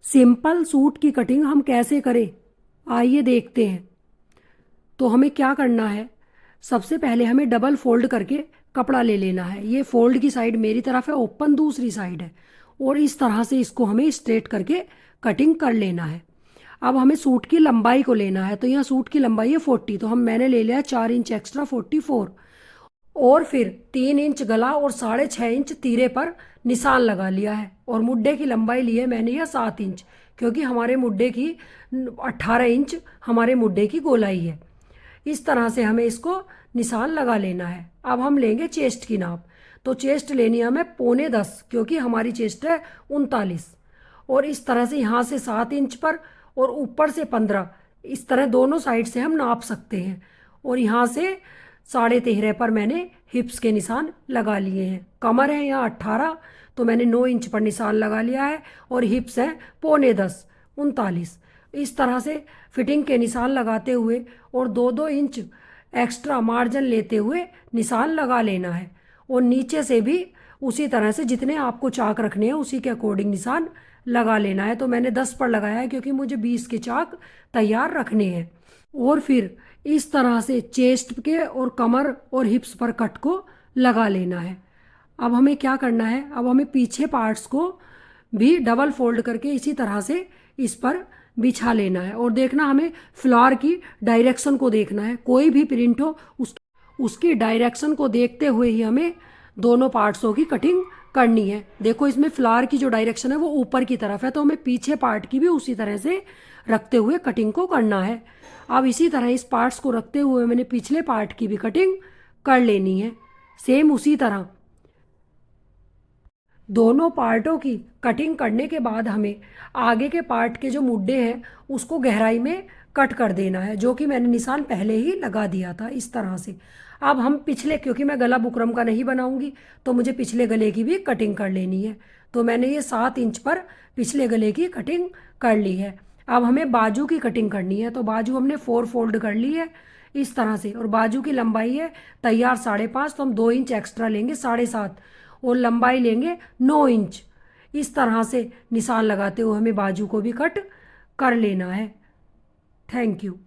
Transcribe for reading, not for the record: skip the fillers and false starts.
Simple suit की cutting हम कैसे करें, आइए देखते हैं। तो हमें क्या करना है, सबसे पहले हमें डबल फोल्ड करके कपड़ा ले लेना है। ये फोल्ड की साइड मेरी तरफ है, ओपन दूसरी साइड है, और इस तरह से इसको हमें स्ट्रेट करके कटिंग कर लेना है। अब हमें सूट की लंबाई को लेना है, तो यहाँ सूट की लंबाई है 40, तो मैंने ले लिया 4 इंच एक्स्ट्रा 44। और फिर 3 इंच गला और 6.5 इंच तीरे पर निशान लगा लिया है। और मुड्ढे की लंबाई ली है मैंने यह 7 इंच, क्योंकि हमारे मुड्ढे की 18 इंच हमारे मुड्ढे की गोलाई है। इस तरह से हमें इसको निशान लगा लेना है। अब हम लेंगे चेस्ट की नाप, तो चेस्ट लेनी है हमें 9.25, क्योंकि हमारी चेस्ट है 39। और इस तरह से यहाँ से 7 इंच पर और ऊपर से 15, इस तरह दोनों साइड से हम नाप सकते हैं। और यहाँ से 13.5 पर मैंने हिप्स के निशान लगा लिए हैं। कमर है यहाँ 18, तो मैंने 9 इंच पर निशान लगा लिया है। और हिप्स हैं 9.25, 39। इस तरह से फिटिंग के निशान लगाते हुए और 2-2 इंच एक्स्ट्रा मार्जिन लेते हुए निशान लगा लेना है। और नीचे से भी उसी तरह से जितने आपको चाक रखने हैं उसी के अकॉर्डिंग निशान लगा लेना है। तो मैंने 10 पर लगाया है, क्योंकि मुझे 20 के चाक तैयार रखने हैं। और फिर इस तरह से चेस्ट के और कमर और हिप्स पर कट को लगा लेना है। अब हमें क्या करना है, अब हमें पीछे पार्ट्स को भी डबल फोल्ड करके इसी तरह से इस पर बिछा लेना है। और देखना, हमें फ्लावर की डायरेक्शन को देखना है। कोई भी प्रिंट हो उसकी डायरेक्शन को देखते हुए ही हमें दोनों पार्ट्सों की कटिंग करनी है। देखो, इसमें फ्लावर की जो डायरेक्शन है वो ऊपर की तरफ है, तो हमें पीछे पार्ट की भी उसी तरह से रखते हुए कटिंग को करना है। अब इसी तरह इस पार्ट्स को रखते हुए मैंने पिछले पार्ट की भी कटिंग कर लेनी है। सेम उसी तरह दोनों पार्टों की कटिंग करने के बाद हमें आगे के पार्ट के जो मुड्डे हैं उसको गहराई में कट कर देना है, जो कि मैंने निशान पहले ही लगा दिया था इस तरह से। अब हम पिछले, क्योंकि मैं गला बुकरम का नहीं बनाऊंगी, तो मुझे पिछले गले की भी कटिंग कर लेनी है। तो मैंने ये 7 इंच पर पिछले गले की कटिंग कर ली है। अब हमें बाजू की कटिंग करनी है, तो बाजू हमने 4 फोल्ड कर ली है इस तरह से। और बाजू की लंबाई है तैयार 5.5, तो हम 2 इंच एक्स्ट्रा लेंगे 7.5, और लंबाई लेंगे 9 इंच। इस तरह से निशान लगाते हुए हमें बाजू को भी कट कर लेना है। Thank you.